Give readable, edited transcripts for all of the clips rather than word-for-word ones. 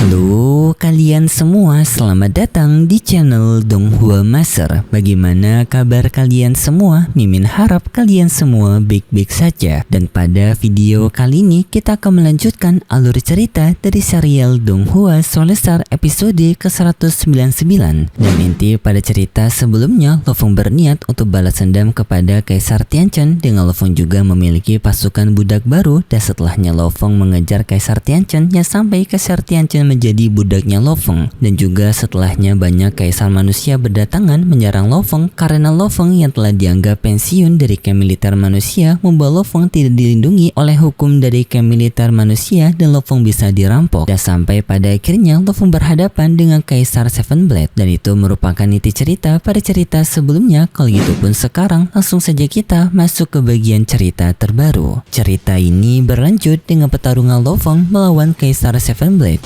Halo kalian semua, selamat datang di channel Donghua Master. Bagaimana kabar kalian semua? Mimin harap kalian semua baik-baik saja. Dan pada video kali ini kita akan melanjutkan alur cerita dari serial Donghua Solestar episode ke-199. Dan inti pada cerita sebelumnya, Lo Fong berniat untuk balas dendam kepada Kaisar Tianchen dengan Lo Fong juga memiliki pasukan budak baru. Dan setelahnya Lo Fong mengejar Kaisar Tianchen yang sampai Kaisar Tianchen menjadi budaknya Lo Fong, dan juga setelahnya banyak kaisar manusia berdatangan menyerang Lo Fong karena Lo Fong yang telah dianggap pensiun dari camp militer manusia membuat Lo Fong tidak dilindungi oleh hukum dari camp militer manusia dan Lo Fong bisa dirampok. Dan sampai pada akhirnya Lo Fong berhadapan dengan Kaisar Seven Blade, dan itu merupakan inti cerita pada cerita sebelumnya. Kalau gitu pun sekarang langsung saja kita masuk ke bagian cerita terbaru. Cerita ini berlanjut dengan pertarungan Lo Fong melawan Kaisar Seven Blade.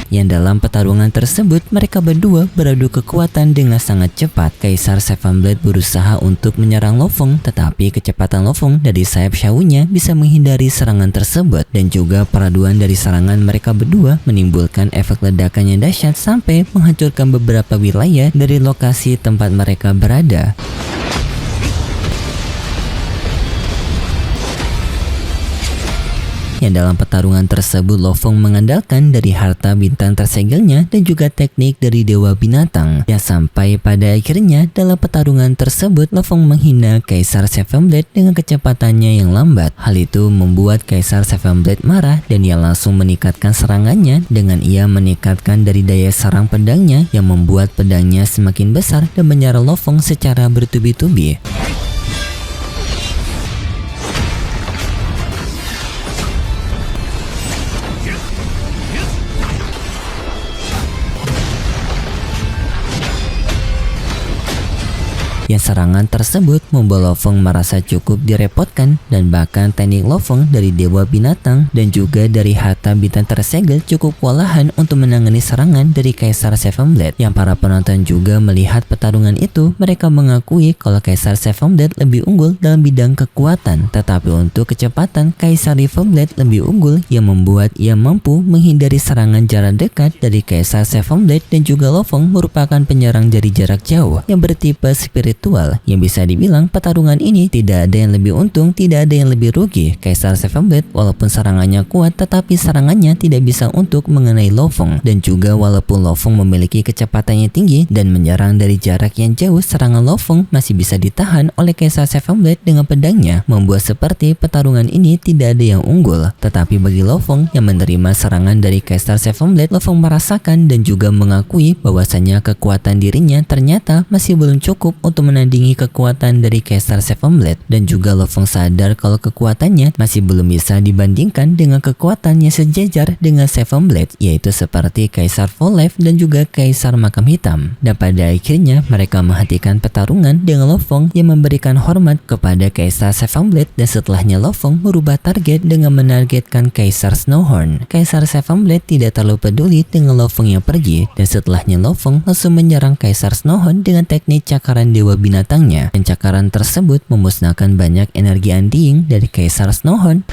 Yang dalam pertarungan tersebut mereka berdua beradu kekuatan dengan sangat cepat. Kaisar Seven Blade berusaha untuk menyerang Lo Fong, tetapi kecepatan Lo Fong dari sayap Xiaonya bisa menghindari serangan tersebut, dan juga peraduan dari serangan mereka berdua menimbulkan efek ledakan yang dahsyat sampai menghancurkan beberapa wilayah dari lokasi tempat mereka berada. Yang dalam pertarungan tersebut Lo Fong mengandalkan dari harta bintang tersegelnya dan juga teknik dari Dewa Binatang. Yang sampai pada akhirnya dalam pertarungan tersebut Lo Fong menghina Kaisar Seven Blade dengan kecepatannya yang lambat. Hal itu membuat Kaisar Seven Blade marah dan ia langsung meningkatkan serangannya dengan ia meningkatkan dari daya serang pedangnya yang membuat pedangnya semakin besar dan menyerang Lo Fong secara bertubi-tubi. Yang serangan tersebut membuat Lo Fong merasa cukup direpotkan, dan bahkan teknik Lo Fong dari Dewa Binatang dan juga dari harta bintang tersegel cukup kewalahan untuk menangani serangan dari Kaisar Seven Blade. Yang para penonton juga melihat pertarungan itu, mereka mengakui kalau Kaisar Seven Blade lebih unggul dalam bidang kekuatan, tetapi untuk kecepatan Kaisar Seven Blade lebih unggul yang membuat ia mampu menghindari serangan jarak dekat dari Kaisar Seven Blade. Dan juga Lo Fong merupakan penyerang dari jarak jauh yang bertipe spirit yang bisa dibilang pertarungan ini tidak ada yang lebih untung, tidak ada yang lebih rugi. Kaisar Seven Blade walaupun serangannya kuat tetapi serangannya tidak bisa untuk mengenai Lo Fong, dan juga walaupun Lo Fong memiliki kecepatannya tinggi dan menyerang dari jarak yang jauh, serangan Lo Fong masih bisa ditahan oleh Kaisar Seven Blade dengan pedangnya, membuat seperti pertarungan ini tidak ada yang unggul. Tetapi bagi Lo Fong yang menerima serangan dari Kaisar Seven Blade, Lo Fong merasakan dan juga mengakui bahwasanya kekuatan dirinya ternyata masih belum cukup untuk menandingi kekuatan dari Kaisar Seven Blade, dan juga Lo Fong sadar kalau kekuatannya masih belum bisa dibandingkan dengan kekuatan yang sejajar dengan Seven Blade, yaitu seperti Kaisar Full Life dan juga Kaisar Makam Hitam. Dan pada akhirnya mereka menghentikan pertarungan dengan Lo Fong yang memberikan hormat kepada Kaisar Seven Blade, dan setelahnya Lo Fong merubah target dengan menargetkan Kaisar Snowhorn. Kaisar Seven Blade tidak terlalu peduli dengan Lo Fong yang pergi, dan setelahnya Lo Fong langsung menyerang Kaisar Snowhorn dengan teknik cakaran Dewa Binatangnya, dan cakaran tersebut memusnahkan banyak energi anti-ing dari Kaisar Snowhorn.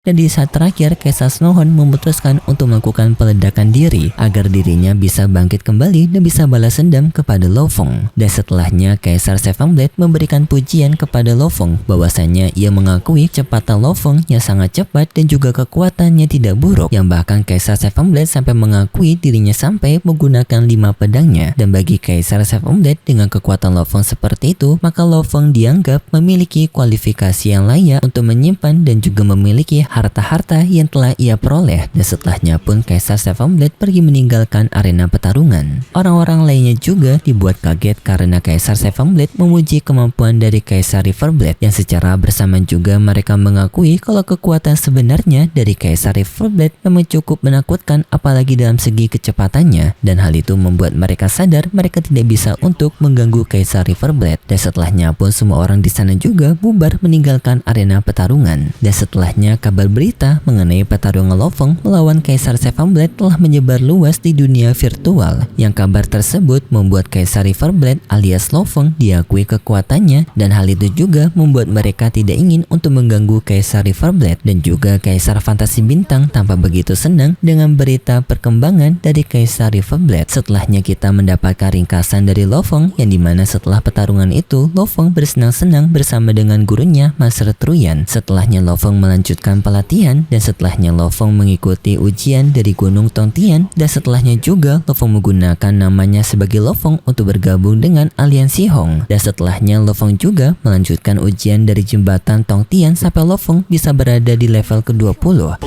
Dan di saat terakhir, Kaisar Snowhorn memutuskan untuk melakukan peledakan diri agar dirinya bisa bangkit kembali dan bisa balas dendam kepada Lo Fong. Dan setelahnya Kaisar Seven Blade memberikan pujian kepada Lo Fong bahwasanya ia mengakui kecepatan Lo Fong yang sangat cepat dan juga kekuatannya tidak buruk, yang bahkan Kaisar Seven Blade sampai mengakui dirinya sampai menggunakan 5 pedangnya. Dan bagi Kaisar Seven Blade dengan kekuatan Lo Fong seperti itu, maka Lo Fong dianggap memiliki kualifikasi yang layak untuk menyimpan dan juga memiliki harta-harta yang telah ia peroleh. Dan setelahnya pun Kaisar Seven Blade pergi meninggalkan arena pertarungan. Orang-orang lainnya juga dibuat kaget karena Kaisar Seven Blade memuji kemampuan dari Kaisar River Blade, yang secara bersamaan juga mereka mengakui kalau kekuatan sebenarnya dari Kaisar River Blade memang cukup menakutkan, apalagi dalam segi kecepatannya. Dan hal itu membuat mereka sadar mereka tidak bisa untuk mengganggu Kaisar River Blade. Dan setelahnya pun semua orang di sana juga bubar meninggalkan arena pertarungan. Dan setelahnya kabar kabar berita mengenai pertarungan Lo Feng melawan Kaisar Seven Blade telah menyebar luas di dunia virtual. Yang kabar tersebut membuat Kaisar Riverblade alias Lo Feng diakui kekuatannya, dan hal itu juga membuat mereka tidak ingin untuk mengganggu Kaisar Riverblade, dan juga Kaisar Fantasi Bintang tampak begitu senang dengan berita perkembangan dari Kaisar Riverblade. Setelahnya kita mendapatkan ringkasan dari Lo Feng yang dimana setelah pertarungan itu Lo Feng bersenang-senang bersama dengan gurunya Master Truyan. Setelahnya Lo Feng melanjutkan pelatihan, dan setelahnya Lo Feng mengikuti ujian dari Gunung Tongtian, dan setelahnya juga Lo Feng menggunakan namanya sebagai Lo Feng untuk bergabung dengan aliansi Hong, dan setelahnya Lo Feng juga melanjutkan ujian dari jembatan Tongtian sampai Lo Feng bisa berada di level ke-20.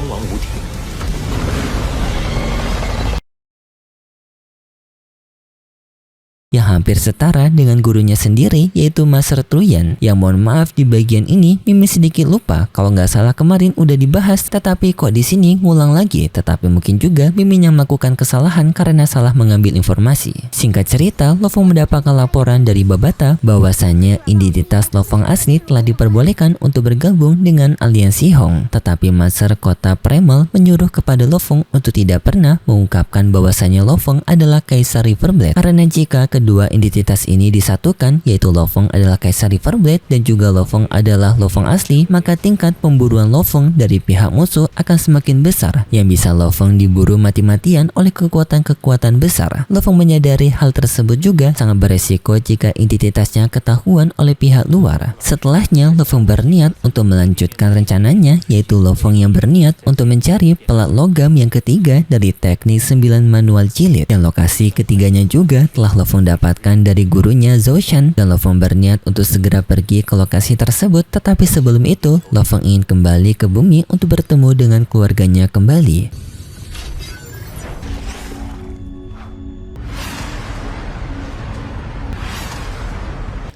Yang hampir setara dengan gurunya sendiri, yaitu Master Truyan. Yang mohon maaf di bagian ini Mimi sedikit lupa, kalau nggak salah kemarin udah dibahas, tetapi kok di sini ngulang lagi. Tetapi mungkin juga Mimi yang melakukan kesalahan karena salah mengambil informasi. Singkat cerita, Lo Feng mendapatkan laporan dari Babata bahwasannya identitas Lo Feng asli telah diperbolehkan untuk bergabung dengan aliansi Hong. Tetapi Master Kota Premel menyuruh kepada Lo Feng untuk tidak pernah mengungkapkan bahwasannya Lo Feng adalah Kaisar Riverblade, karena jika kedua identitas ini disatukan, yaitu Lo Feng adalah Kaisar Riverblade dan juga Lo Feng adalah Lo Feng asli, maka tingkat pemburuan Lo Feng dari pihak musuh akan semakin besar, yang bisa Lo Feng diburu mati-matian oleh kekuatan-kekuatan besar. Lo Feng menyadari hal tersebut juga sangat beresiko jika identitasnya ketahuan oleh pihak luar. Setelahnya Lo Feng berniat untuk melanjutkan rencananya, yaitu Lo Feng yang berniat untuk mencari pelat logam yang ketiga dari teknik 9 manual jilid, dan lokasi ketiganya juga telah Lo Feng dapatkan dari gurunya Zhou Shan, dan Lo Feng berniat untuk segera pergi ke lokasi tersebut. Tetapi sebelum itu Lo Feng ingin kembali ke bumi untuk bertemu dengan keluarganya kembali.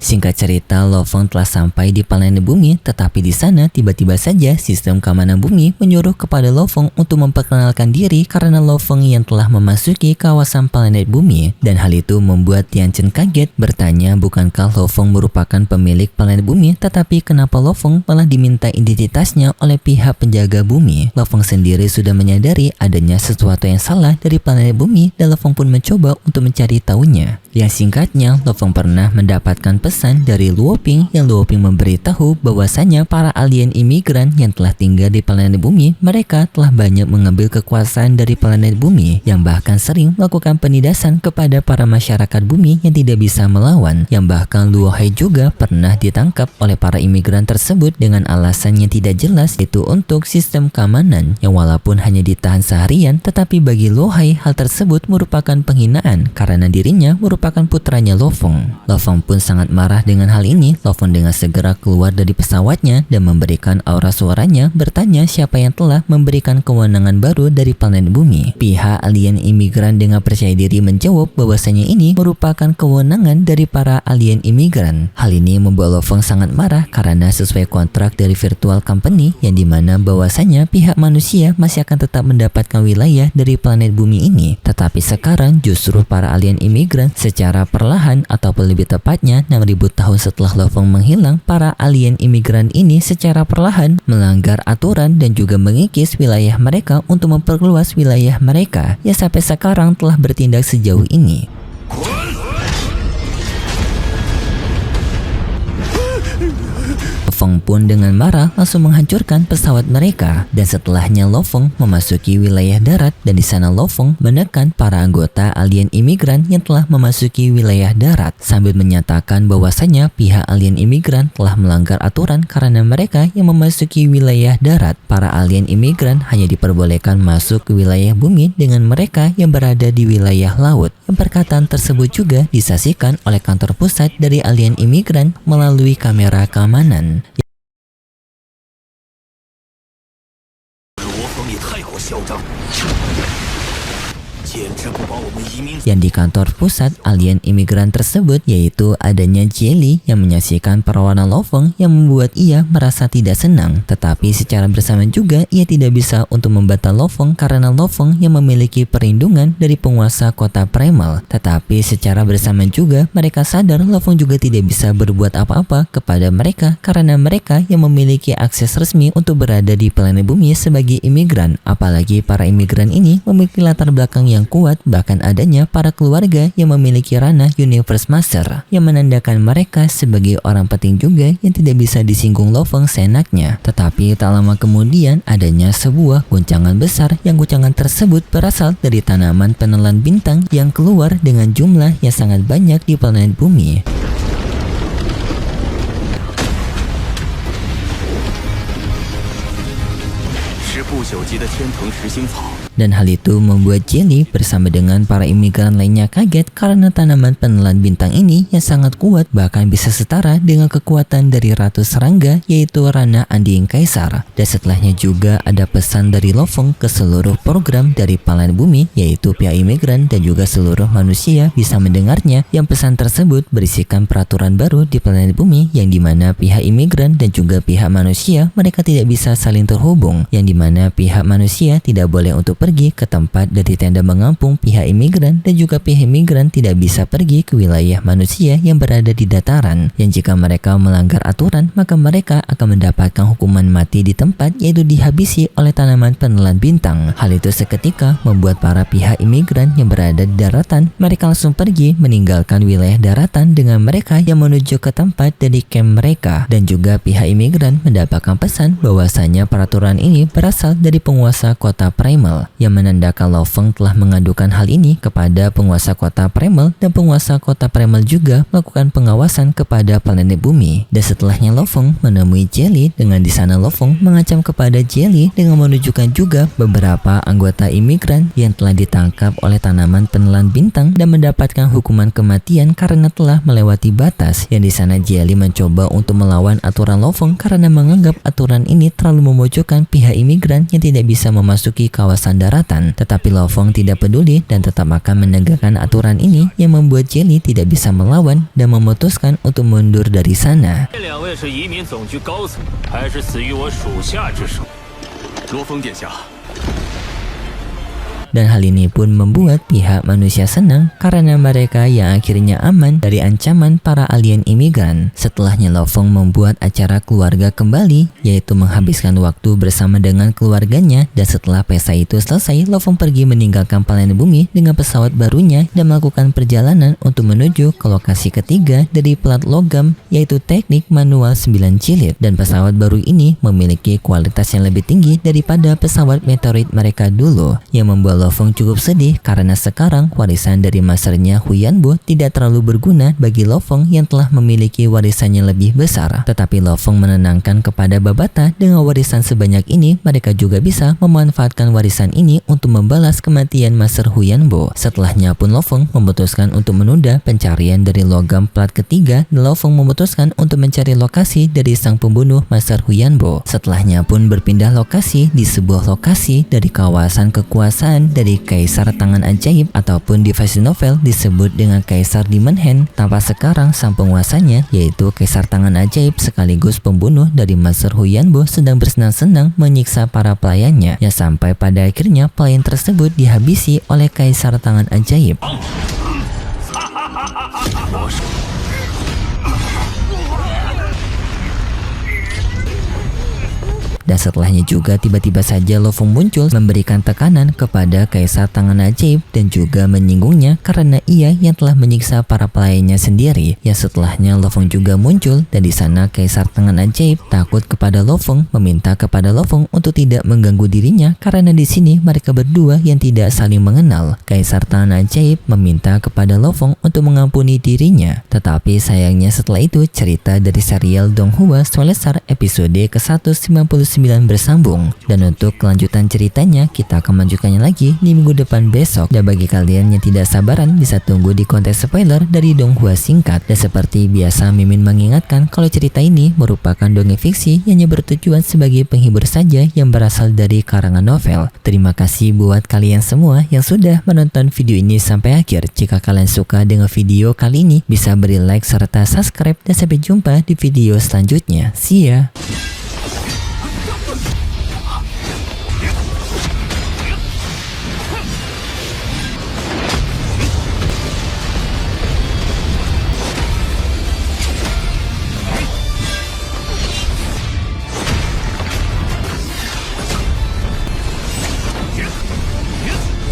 Singkat cerita, Lo Feng telah sampai di planet bumi, tetapi di sana tiba-tiba saja sistem keamanan bumi menyuruh kepada Lo Feng untuk memperkenalkan diri karena Lo Feng yang telah memasuki kawasan planet bumi, dan hal itu membuat Tian Chen kaget, bertanya bukankah Lo Feng merupakan pemilik planet bumi, tetapi kenapa Lo Feng malah diminta identitasnya oleh pihak penjaga bumi. Lo Feng sendiri sudah menyadari adanya sesuatu yang salah dari planet bumi, dan Lo Feng pun mencoba untuk mencari tahunya. Yang singkatnya, Lo Feng pernah mendapatkan pesan dari Luo Ping, yang Luo Ping memberitahu bahwasanya para alien imigran yang telah tinggal di planet bumi, mereka telah banyak mengambil kekuasaan dari planet bumi, yang bahkan sering melakukan penindasan kepada para masyarakat bumi yang tidak bisa melawan, yang bahkan Luo Hai juga pernah ditangkap oleh para imigran tersebut dengan alasan yang tidak jelas, yaitu untuk sistem keamanan, yang walaupun hanya ditahan seharian, tetapi bagi Luo Hai hal tersebut merupakan penghinaan karena dirinya merupakan putranya Lo Feng. Lo Feng pun sangat marah dengan hal ini. Lo Feng dengan segera keluar dari pesawatnya dan memberikan aura suaranya bertanya siapa yang telah memberikan kewenangan baru dari planet bumi. Pihak alien imigran dengan percaya diri menjawab bahwasanya ini merupakan kewenangan dari para alien imigran. Hal ini membuat Lo Feng sangat marah karena sesuai kontrak dari virtual company, yang dimana bahwasanya pihak manusia masih akan tetap mendapatkan wilayah dari planet bumi ini. Tetapi sekarang justru para alien imigran secara perlahan, ataupun lebih tepatnya 6000 tahun setelah Lo Feng menghilang, para alien imigran ini secara perlahan melanggar aturan dan juga mengikis wilayah mereka untuk memperluas wilayah mereka, yang sampai sekarang telah bertindak sejauh ini. Lo Feng pun dengan marah langsung menghancurkan pesawat mereka, dan setelahnya Lo Feng memasuki wilayah darat, dan di sana Lo Feng menekan para anggota alien imigran yang telah memasuki wilayah darat sambil menyatakan bahwasanya pihak alien imigran telah melanggar aturan karena mereka yang memasuki wilayah darat. Para alien imigran hanya diperbolehkan masuk ke wilayah bumi dengan mereka yang berada di wilayah laut. Yang perkataan tersebut juga disaksikan oleh kantor pusat dari alien imigran melalui kamera keamanan. 罗峰也太过嚣张， yang di kantor pusat alien imigran tersebut, yaitu adanya Jelly yang menyaksikan perawanan Lo Feng yang membuat ia merasa tidak senang. Tetapi secara bersamaan juga ia tidak bisa untuk membantu Lo Feng karena Lo Feng yang memiliki perlindungan dari penguasa kota Primal. Tetapi secara bersamaan juga mereka sadar Lo Feng juga tidak bisa berbuat apa-apa kepada mereka karena mereka yang memiliki akses resmi untuk berada di planet bumi sebagai imigran. Apalagi para imigran ini memiliki latar belakang yang kuat, bahkan adanya para keluarga yang memiliki ranah Universe Master yang menandakan mereka sebagai orang penting juga yang tidak bisa disinggung Lo Feng seenaknya. Tetapi tak lama kemudian adanya sebuah guncangan besar yang guncangan tersebut berasal dari tanaman penelan bintang yang keluar dengan jumlah yang sangat banyak di planet bumi. Dan hal itu membuat Jelly bersama dengan para imigran lainnya kaget karena tanaman penelan bintang ini yang sangat kuat, bahkan bisa setara dengan kekuatan dari Ratu Serangga, yaitu Rana Undying Kaisar. Dan setelahnya juga ada pesan dari Lo Feng ke seluruh program dari planet bumi, yaitu pihak imigran dan juga seluruh manusia bisa mendengarnya, yang pesan tersebut berisikan peraturan baru di planet bumi yang dimana pihak imigran dan juga pihak manusia mereka tidak bisa saling terhubung, yang dimana pihak manusia tidak boleh untuk pergi ke tempat dari tenda mengampung pihak imigran dan juga pihak imigran tidak bisa pergi ke wilayah manusia yang berada di dataran, yang jika mereka melanggar aturan maka mereka akan mendapatkan hukuman mati di tempat, yaitu dihabisi oleh tanaman penelan bintang. Hal itu seketika membuat para pihak imigran yang berada di daratan mereka langsung pergi meninggalkan wilayah daratan dengan mereka yang menuju ke tempat dari camp mereka, dan juga pihak imigran mendapatkan pesan bahwasanya peraturan ini berasal dari penguasa kota Primal, yang menandakan Lo Feng telah mengadukan hal ini kepada penguasa kota Primal, dan penguasa kota Primal juga melakukan pengawasan kepada planet bumi. Dan setelahnya Lo Feng menemui Jelly, dengan di sana Lo Feng mengancam kepada Jelly dengan menunjukkan juga beberapa anggota imigran yang telah ditangkap oleh tanaman penelan bintang dan mendapatkan hukuman kematian karena telah melewati batas. Yang di sana Jelly mencoba untuk melawan aturan Lo Feng karena menganggap aturan ini terlalu memojokkan pihak imigran yang tidak bisa memasuki kawasan daratan. Tetapi Lo Feng tidak peduli dan tetap akan menegakkan aturan ini, yang membuat Jelly tidak bisa melawan dan memutuskan untuk mundur dari sana. Dan hal ini pun membuat pihak manusia senang karena mereka yang akhirnya aman dari ancaman para alien imigran. Setelahnya Lo Feng membuat acara keluarga kembali, yaitu menghabiskan waktu bersama dengan keluarganya. Dan setelah pesta itu selesai, Lo Feng pergi meninggalkan planet bumi dengan pesawat barunya dan melakukan perjalanan untuk menuju ke lokasi ketiga dari plat logam, yaitu teknik manual 9 jilid. Dan pesawat baru ini memiliki kualitas yang lebih tinggi daripada pesawat meteorit mereka dulu, yang membuat Lo Feng cukup sedih karena sekarang warisan dari masternya Huyanbo tidak terlalu berguna bagi Lo Feng yang telah memiliki warisan yang lebih besar. Tetapi Lo Feng menenangkan kepada Babata, dengan warisan sebanyak ini mereka juga bisa memanfaatkan warisan ini untuk membalas kematian Master Huyanbo. Setelahnya pun Lo Feng memutuskan untuk menunda pencarian dari logam plat ketiga, dan Lo Feng memutuskan untuk mencari lokasi dari sang pembunuh Master Huyanbo. Setelahnya pun berpindah lokasi di sebuah lokasi dari kawasan kekuasaan dari Kaisar Tangan Ajaib, ataupun di versi novel disebut dengan Kaisar Demon Hand. Tanpa sekarang sang penguasanya, yaitu Kaisar Tangan Ajaib sekaligus pembunuh dari Master Huyanbo, sedang bersenang-senang menyiksa para pelayannya, yang sampai pada akhirnya pelayan tersebut dihabisi oleh Kaisar Tangan Ajaib. Dan setelahnya juga tiba-tiba saja Lo Feng muncul memberikan tekanan kepada Kaisar Tangan Ajaib dan juga menyinggungnya karena ia yang telah menyiksa para pelayannya sendiri. Yang setelahnya Lo Feng juga muncul, dan di sana Kaisar Tangan Ajaib takut kepada Lo Feng, meminta kepada Lo Feng untuk tidak mengganggu dirinya karena di sini mereka berdua yang tidak saling mengenal. Kaisar Tangan Ajaib meminta kepada Lo Feng untuk mengampuni dirinya. Tetapi sayangnya setelah itu cerita dari serial Donghua Soulstar episode ke-199 9 bersambung. Dan untuk kelanjutan ceritanya, kita akan melanjutkannya lagi di minggu depan besok. Dan bagi kalian yang tidak sabaran, bisa tunggu di konten spoiler dari Donghua singkat. Dan seperti biasa, Mimin mengingatkan kalau cerita ini merupakan dongeng fiksi yang hanya bertujuan sebagai penghibur saja yang berasal dari karangan novel. Terima kasih buat kalian semua yang sudah menonton video ini sampai akhir. Jika kalian suka dengan video kali ini, bisa beri like serta subscribe dan sampai jumpa di video selanjutnya. See ya!